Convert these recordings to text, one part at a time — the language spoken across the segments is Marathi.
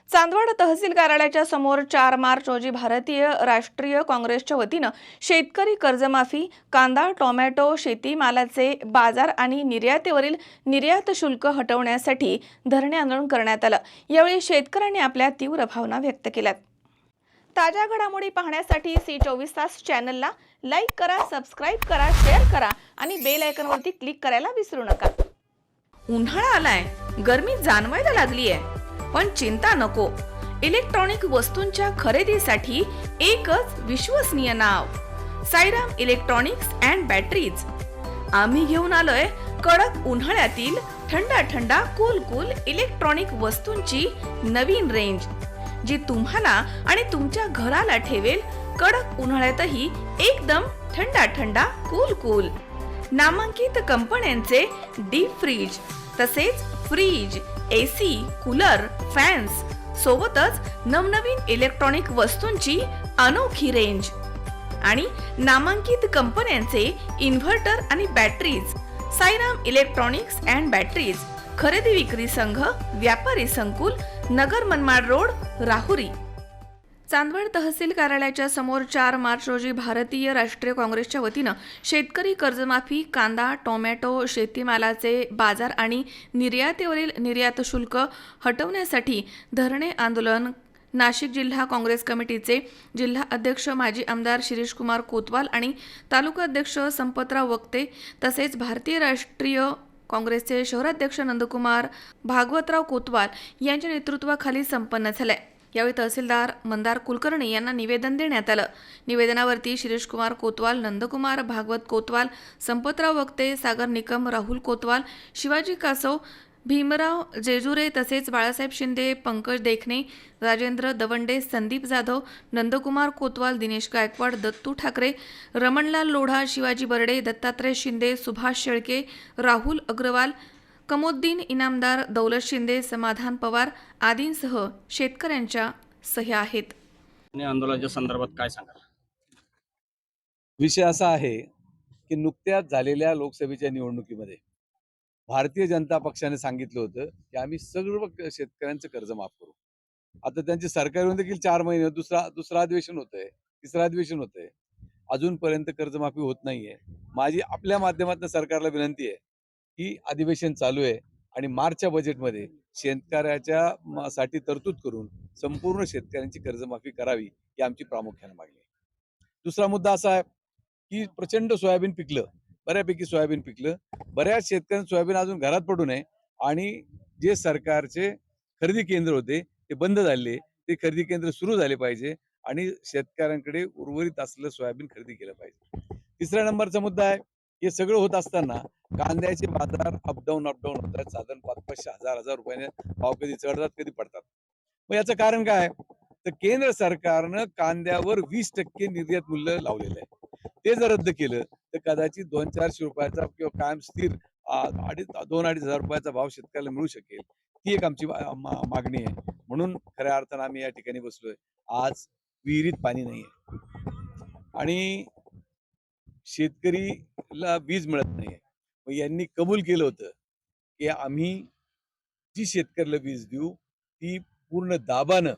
चांदवड तहसील कार्यालयाच्या समोर 4 मार्च रोजी भारतीय राष्ट्रीय काँग्रेसच्या वतीनं शेतकरी कर्जमाफी, कांदा, टोमॅटो, शेतीमालाचे बाजार आणि निर्यातीवरील निर्यात शुल्क हटवण्यासाठी धरणे आंदोलन करण्यात आलं। यावेळी शेतकऱ्यांनी आपल्या तीव्र भावना व्यक्त केल्यात। ताज्या घडामोडी पाहण्यासाठी सी24 तास चॅनलला लाईक करा, सबस्क्राइब करा, शेअर करा आणि बेल आयकॉनवरती क्लिक करायला विसरू नका। उन्हाळा आलाय, गरमी जाणवायला लागलीये, पण चिंता नको। इलेक्ट्रॉनिक वस्तूंच्या खरेदीसाठी एकच विश्वसनीय नाव, साईराम इलेक्ट्रॉनिक्स अँड बॅटरीज। आम्ही घेऊन आलोय कडक उन्हाळ्यातील थंडा कूल इलेक्ट्रॉनिक वस्तूंची नवीन रेंज, जी तुम्हाला आणि तुमच्या घराला ठेवेल कडक उन्हाळ्यातही एकदम थंडा कूल। नामांकित कंपन्यांचे डीप फ्रीज, तसेच फ्रीज, एसी, कूलर, फॅन्स सोबतच नवनवीन इलेक्ट्रॉनिक वस्तूंची अनोखी रेंज आणि नामांकित कंपन्यांचे इन्व्हर्टर आणि batteries. Sairam electronics and batteries, खरेदी विक्री संघ, व्यापारी संकुल, नगर मनमाड रोड, राहुरी। चांदवड तहसील कार्यालयाच्या समोर 4 मार्च रोजी भारतीय राष्ट्रीय काँग्रेसच्या वतीनं शेतकरी कर्जमाफी, कांदा, टोमॅटो, शेतीमालाचे बाजार आणि निर्यातीवरील निर्यात शुल्क हटवण्यासाठी धरणे आंदोलन नाशिक जिल्हा काँग्रेस कमिटीचे जिल्हा अध्यक्ष माजी आमदार शिरीष कुमार कोतवाल आणि तालुका अध्यक्ष संपतराव वक्ते तसेच भारतीय राष्ट्रीय काँग्रेसचे शहराध्यक्ष नंदकुमार भागवतराव कोतवाल यांच्या नेतृत्वाखाली संपन्न झाले। यावेळी तहसीलदार मंदार कुलकर्णी यांना निवेदन देण्यात आलं। निवेदनावरती शिरीष कुमार कोतवाल, नंदकुमार भागवत कोतवाल, संपतराव वक्ते, सागर निकम, राहुल कोतवाल, शिवाजी कासव, भीमराव जेजुरे तसेच बाळासाहेब शिंदे, पंकज देखणे, राजेंद्र दवंडे, संदीप जाधव, नंदकुमार कोतवाल, दिनेश गायकवाड, दत्तू ठाकरे, रमणलाल लोढा, शिवाजी बर्डे, दत्तात्रय शिंदे, सुभाष शेळके, राहुल अग्रवाल, कमोद्दीन इनामदार, दौलत शिंदे, समाधान पवार आदींसह शेतकऱ्यांच्या सह्या आहेत। आंदोलनाच्या संदर्भात काय सांगाल? विषय असा आहे की नुकत्याच झालेल्या लोकसभेच्या निवडणुकीमध्ये भारतीय जनता पक्षाने सांगितलं होतं की आम्ही सर्व शेतकऱ्यांचं कर्ज माफ करू। आता त्यांची सरकार येऊन देखील 4 महिने, दुसरा अधिवेशन होतंय, तिसरं अधिवेशन होतंय, अजूनपर्यंत कर्जमाफी होत नाहीये। माझी आपल्या माध्यमातून सरकारला विनंती आहे की अधिवेशन चालू आहे आणि मार्चच्या बजेटमध्ये शेतकऱ्याच्या साठी तरतूद करून संपूर्ण शेतकऱ्यांची कर्जमाफी करावी, ही आमची प्रामुख्याने मागणी आहे। दुसरा मुद्दा असा आहे की प्रचंड सोयाबीन पिकलं, बऱ्यापैकी सोयाबीन पिकलं, बऱ्याच शेतकऱ्यांचं सोयाबीन अजून घरात पडू नये आणि जे सरकारचे खरेदी केंद्र होते ते बंद झाले, ते खरेदी केंद्र सुरू झाले पाहिजे आणि शेतकऱ्यांकडे उर्वरित असलेलं सोयाबीन खरेदी केलं पाहिजे। तिसऱ्या नंबरचा मुद्दा आहे, हे सगळं होत असताना कांद्याचे बाजार अपडाऊन होत आहेत। साधारण 500-500, 1000 रुपयाने भाव कधी चढतात कधी पडतात। मग याचं कारण काय? तर केंद्र सरकारनं कांद्यावर 20% निर्यात मूल्य लावलेलं आहे। ते जर रद्द केलं तर कदाचित 200-400 रुपयाचा किंवा कायम स्थिर 2,500 रुपयाचा भाव शेतकऱ्याला मिळू शकेल। ती एक आमची मागणी आहे। म्हणून खऱ्या अर्थानं आम्ही या ठिकाणी बसलोय। आज विहिरीत पाणी नाहीये आणि शेतकरीला वीज मिळत नाहीये। मग यांनी कबूल केलं होतं की आम्ही जी शेतकऱ्याला वीज देऊ ती पूर्ण दाबानं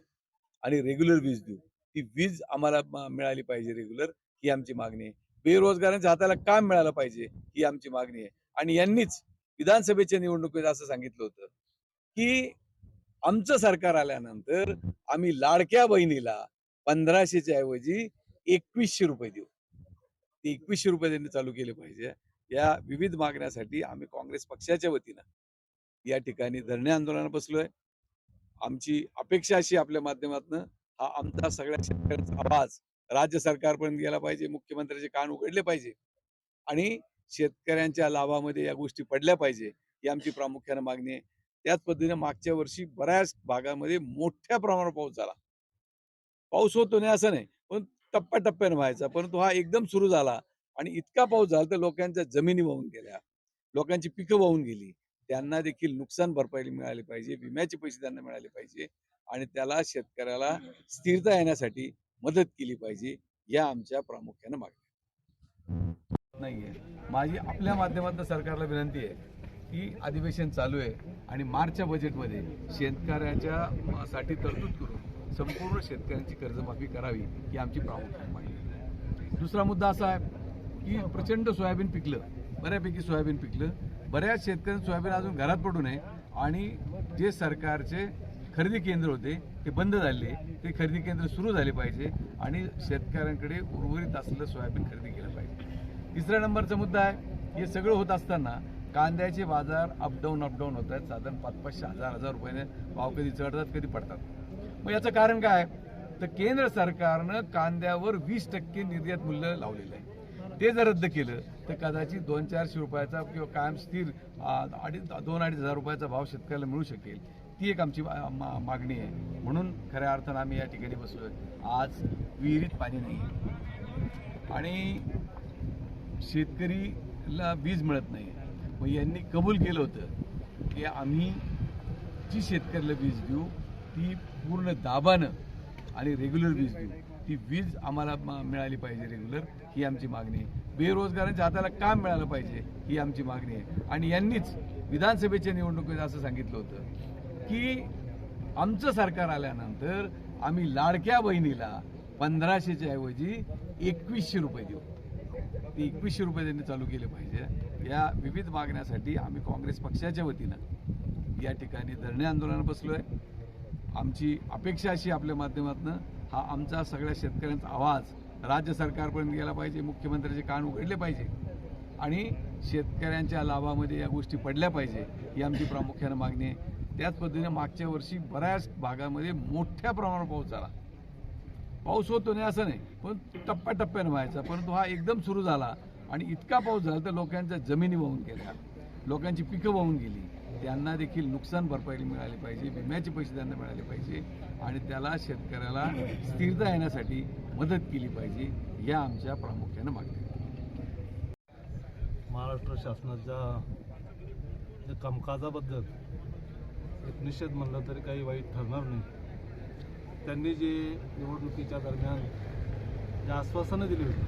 आणि रेग्युलर वीज देऊ। ती वीज आम्हाला मिळाली पाहिजे रेग्युलर, ही आमची मागणी आहे। बेरोजगारांच्या हाताला काम मिळालं पाहिजे, ही आमची मागणी आहे। आणि यांनीच विधानसभेच्या निवडणुकीत असं सांगितलं होतं की आमचं सरकार आल्यानंतर आम्ही लाडक्या बहिणीला 1500च्या ऐवजी 2100 रुपये देऊ। ते 2100 रुपये त्यांनी चालू केले पाहिजे। या विविध मागण्यासाठी आम्ही काँग्रेस पक्षाच्या वतीनं या ठिकाणी धरणे आंदोलनात बसलोय। आमची अपेक्षा अशी आपल्या माध्यमातून हा आमचा सगळ्या शेतकऱ्यांचा आवाज राज्य सरकारपर्यंत गेला पाहिजे, मुख्यमंत्र्यांचे कान उघडले पाहिजे आणि शेतकऱ्यांच्या लाभामध्ये या गोष्टी पडल्या पाहिजे, ही आमची प्रामुख्याने मागणी आहे। त्याच पद्धतीने मागच्या वर्षी बऱ्याच भागामध्ये मोठ्या प्रमाणावर पाऊस झाला। पाऊस होतो नाही असं नाही, पण टप्प्याटप्प्याने व्हायचा, परंतु हा एकदम सुरू झाला आणि इतका पाऊस झाला तर लोकांच्या जमिनी वाहून गेल्या, लोकांची पिकं वाहून गेली। त्यांना देखील नुकसान भरपाई मिळाली पाहिजे, विम्याचे पैसे त्यांना मिळाले पाहिजे आणि त्याला शेतकऱ्याला स्थिरता येण्यासाठी मदत केली पाहिजे, या आमच्या प्रामुख्याने मागण्या नाहीये। माझी आपल्या माध्यमातून सरकारला विनंती आहे ती अधिवेशन चालू आहे आणि मार्चच्या बजेटमध्ये शेतकऱ्याच्या साठी तरतूद करून संपूर्ण शेतकऱ्यांची कर्जमाफी करावी ही आमची प्रामुख्याने मागणी आहे. दुसरा मुद्दा असा आहे की प्रचंड सोयाबीन पिकलं, बऱ्यापैकी सोयाबीन पिकलं, बऱ्याच शेतकऱ्यांनी सोयाबीन अजून घरात पडू नये आणि जे सरकारचे खरेदी केंद्र होते ते बंद झाले, ते खरेदी केंद्र सुरू झाले पाहिजे आणि शेतकऱ्यांकडे उर्वरित असलेलं सोयाबीन खरेदी केलं पाहिजे. तिसऱ्या नंबरचा मुद्दा आहे, हे सगळं होत असताना कांद्याचे बाजार अपडाऊन होत आहेत. साधारण 500-1000 रुपयाने भाव कधी चढतात कधी पडतात. मग याचं कारण काय तर केंद्र सरकारनं कांद्यावर 20% निर्यात मूल्य लावलेलं आहे. ते जर रद्द केलं तर कदाचित 200-400 रुपयाचा किंवा कायम स्थिर 2-2.5 हजार रुपयाचा भाव शेतकऱ्याला मिळू शकेल. ती एक आमची मागणी आहे. म्हणून खऱ्या अर्थानं आम्ही या ठिकाणी बसलोय. आज विहिरीत पाणी नाही आणि शेतकरीला वीज मिळत नाही. मग यांनी कबूल केलं होतं की आम्ही जी शेतकऱ्याला वीज देऊ ती पूर्ण दाबानं आणि रेग्युलर वीज देऊ. ती वीज आम्हाला मिळाली पाहिजे रेग्युलर, ही आमची मागणी आहे. बेरोजगारांच्या हाताला काम मिळालं पाहिजे ही आमची मागणी आहे. आणि यांनीच विधानसभेच्या निवडणुकीत असं सांगितलं होतं की आमचं सरकार आल्यानंतर आम्ही लाडक्या बहिणीला 1500च्या ऐवजी 2100 रुपये देऊ. ते 2100 रुपये त्यांनी चालू केले पाहिजे. या विविध मागण्यासाठी आम्ही काँग्रेस पक्षाच्या वतीनं या ठिकाणी धरणे आंदोलनात बसलोय. आमची अपेक्षा अशी आपल्या माध्यमातून हा आमचा सगळ्या शेतकऱ्यांचा आवाज राज्य सरकारपर्यंत गेला पाहिजे, मुख्यमंत्र्यांचे कान उघडले पाहिजे आणि शेतकऱ्यांच्या लाभामध्ये या गोष्टी पडल्या पाहिजे ही आमची प्रामुख्यानं मागणी आहे. त्याच पद्धतीने मागच्या वर्षी बऱ्याच भागामध्ये मोठ्या प्रमाणावर पाऊस झाला. पाऊस होतो नाही असं नाही, पण टप्प्याटप्प्यानं व्हायचा, परंतु हा एकदम सुरू झाला आणि इतका पाऊस झाला तर लोकांच्या जमिनी वाहून गेल्या, लोकांची पिकं वाहून गेली. त्यांना देखील नुकसान भरपाई मिळाली पाहिजे, विम्याचे पैसे त्यांना मिळाले पाहिजे आणि त्याला शेतकऱ्याला स्थिरता येण्यासाठी मदत केली पाहिजे. या आमच्या प्रामुख्यानं मागण्या. महाराष्ट्र शासनाच्या कामकाजाबद्दल एक निषेध म्हणलं तरी काही वाईट ठरणार नाही. त्यांनी जे निवडणुकीच्या दरम्यान जे आश्वासनं दिली होती,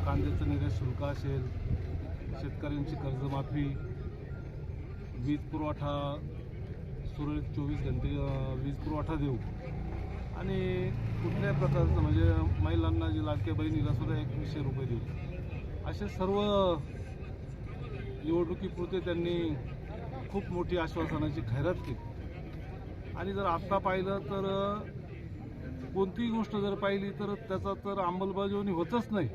कांद्याचं निर्यात शुल्क असेल, शेतकऱ्यांची कर्जमाफी, वीज पुरवठा सुरळीत 24 घंटे वीज पुरवठा देऊ आणि कुठल्याही प्रकारचं म्हणजे महिलांना जे लाडक्या बहिणीला सुद्धा 2100 रुपये देऊ, असे सर्व निवडणुकीपुरते त्यांनी खूप मोठी आश्वासनाची खैरात केली. आणि जर आत्ता पाहिलं तर कोणतीही गोष्ट जर पाहिली तर त्याचा तर अंमलबजावणी होतच नाही,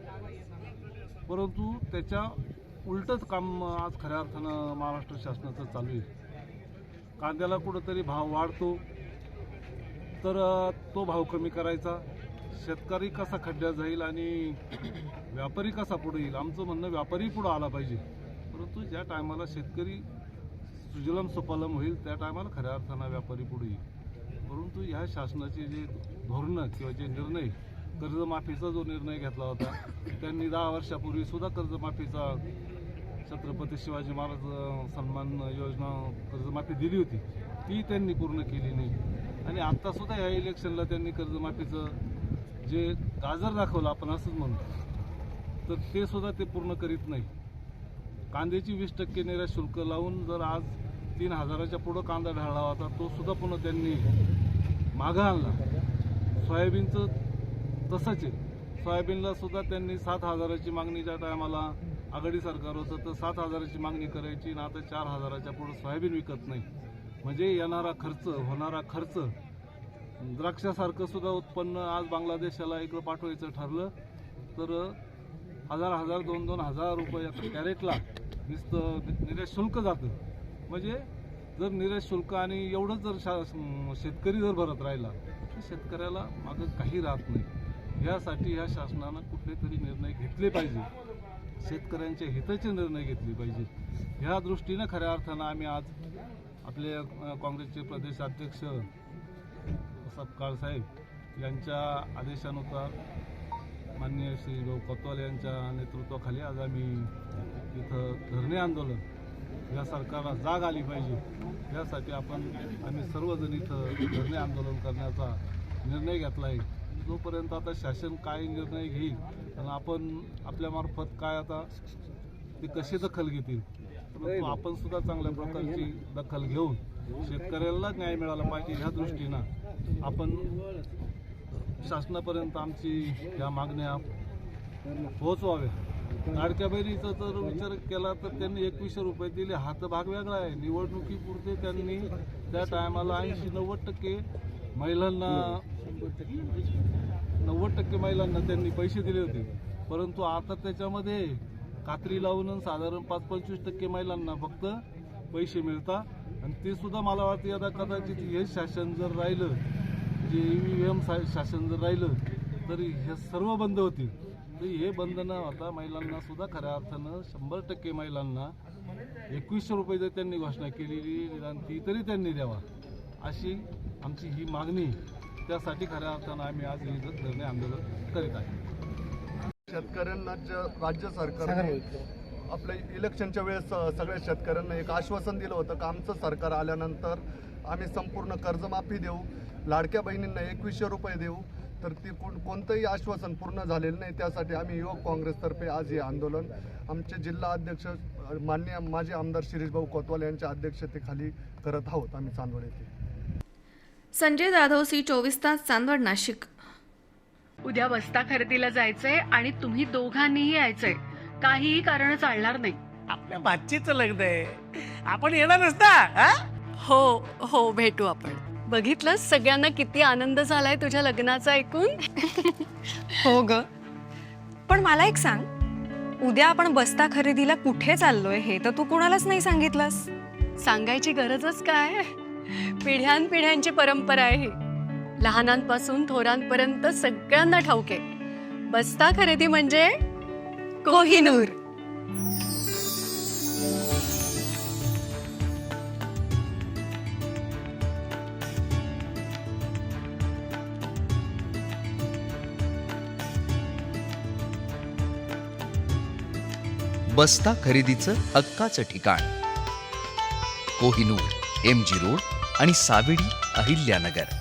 परंतु त्याच्या उलटच काम आज खऱ्या अर्थानं महाराष्ट्र शासनाचं चालू आहे. कांद्याला कुठंतरी भाव वाढतो तर तो भाव कमी करायचा, शेतकरी कसा खड्ड्यात जाईल आणि व्यापारी कसा पुढे येईल. आमचं म्हणणं व्यापारी पुढं आला पाहिजे, परंतु ज्या टायमाला शेतकरी सुजलम सुफलम होईल त्या टायमाला खऱ्या अर्थानं व्यापारी पुढे येईल. परंतु ह्या शासनाचे जे धोरणं किंवा जे निर्णय, कर्जमाफीचा जो निर्णय घेतला होता त्यांनी 10 वर्षापूर्वी सुद्धा कर्जमाफीचा छत्रपती शिवाजी महाराज सन्मान योजना कर्जमाफी दिली होती, ती त्यांनी पूर्ण केली नाही. आणि आत्तासुद्धा ह्या इलेक्शनला त्यांनी कर्जमाफीचं जे गाजर दाखवलं आपण असंच म्हणतो, तर ते सुद्धा ते पूर्ण करीत नाही. कांद्याची 20% निर्यात शुल्क लावून जर आज 3000च्या पुढं कांदा ढाळला होता, तो सुद्धा पुन्हा त्यांनी मागं आणला. सोयाबीनचं तसंच आहे, सोयाबीनला सुद्धा त्यांनी 7000ची मागणी ज्या टायमाला आघाडी सरकार होतं तर 7000ची मागणी करायची आणि आता 4000च्या पुढं सोयाबीन विकत नाही. म्हणजे येणारा खर्च, होणारा खर्च, द्राक्षासारखं सुद्धा उत्पन्न आज बांगलादेशाला इकडं पाठवायचं ठरलं तर 1000 2-2 हजार रुपये कॅरेटला नुसतं निर्यात शुल्क जातं. म्हणजे जर निर्यात शुल्क आणि एवढंच जर शेतकरी जर भरत राहिला तर शेतकऱ्याला मागं काही राहत नाही. यासाठी ह्या शासनानं कुठले तरी निर्णय घेतले पाहिजे, शेतकऱ्यांच्या हिताचे निर्णय घेतले पाहिजे. ह्या दृष्टीनं खऱ्या अर्थानं आम्ही आज आपले काँग्रेसचे प्रदेशाध्यक्ष सपकाळ साहेब यांच्या आदेशानुसार माननीय श्री भाऊ कोतवाल यांच्या नेतृत्वाखाली आज आम्ही इथं धरणे आंदोलन, या सरकारला जाग आली पाहिजे यासाठी आम्ही सर्वजण इथं धरणे आंदोलन करण्याचा निर्णय घेतला आहे. जोपर्यंत आता शासन काय निर्णय घेईल आणि आपण आपल्यामार्फत काय आता ते कसे दखल घेतील परंतु आपण सुद्धा चांगल्या प्रकारची दखल घेऊन शेतकऱ्याला न्याय मिळाला पाहिजे ह्या दृष्टीनं आपण शासनापर्यंत आमची या मागण्या पोहोचवाव्या. लाडक्या बहिणीचा जर विचार केला तर त्यांनी 2100 रुपये दिले, हा तर भाग वेगळा आहे. निवडणुकीपुरते त्यांनी त्या टायमाला 80-90% महिलांना 90% महिलांना त्यांनी पैसे दिले होते. परंतु आता त्याच्यामध्ये कात्री लावून साधारण 5-25% महिलांना फक्त पैसे मिळतात आणि ते सुद्धा मला वाटतं यदा कदाचित हे शासन जर राहिलं, जे EVM शासन जर राहिलं तर हे सर्व बंद होतील. तर हे बंद न होता महिलांना सुद्धा खऱ्या अर्थानं 100% महिलांना 2100 रुपये जर त्यांनी घोषणा केलेली निदान ती तरी त्यांनी द्यावा अशी आमची ही मागणी. त्यासाठी खऱ्या अर्थानं आम्ही आज हे धरणे आंदोलन करीत आहे. शेतकऱ्यांना राज्य सरकारने आपल्या इलेक्शनच्या वेळेस सगळ्या शेतकऱ्यांना एक आश्वासन दिलं होतं की आमचं सरकार आल्यानंतर आम्ही संपूर्ण कर्जमाफी देऊ, लाडक्या बहिणींना 2100 रुपये देऊ. तर ती कोणतंही आश्वासन पूर्ण झालेलं नाही. त्यासाठी आम्ही युवक काँग्रेसतर्फे आज हे आंदोलन आमचे जिल्हा अध्यक्ष माननीय माजी आमदार शिरीष भाऊ कोतवाल यांच्या अध्यक्षतेखाली करत आहोत आम्ही चांदवड येथे. संजय जाधव, C24 तास, चांदवड, नाशिक. उद्या बस्ता खरेदीला जायचंय आणि तुम्ही दोघांनीही यायचंय. काहीही कारण चालणार नाही. आपल्या भाचीचं लग्न आहे, आपण येणारच ना? हा? हो हो, भेटू आपण. बघितलं सगळ्यांना किती आनंद झालाय तुझ्या लग्नाचा ऐकून. हो ग, पण मला एक सांग, उद्या आपण बस्ता खरेदीला कुठे चाललोय हे तर तू कुणालाच नाही सांगितलंस. सांगायची गरजच काय? पिढ्यानपिढ्यांची परंपरा आहे ही. लहानांपासून थोरांपर्यंत सगळ्यांना ठाऊक आहे, बस्ता खरेदी म्हणजे कोहिनूर. बस्ता खरेदीचं हक्काचं ठिकाण कोहिनूर, MG रोड आणि सावेडी, अहिल्यानगर.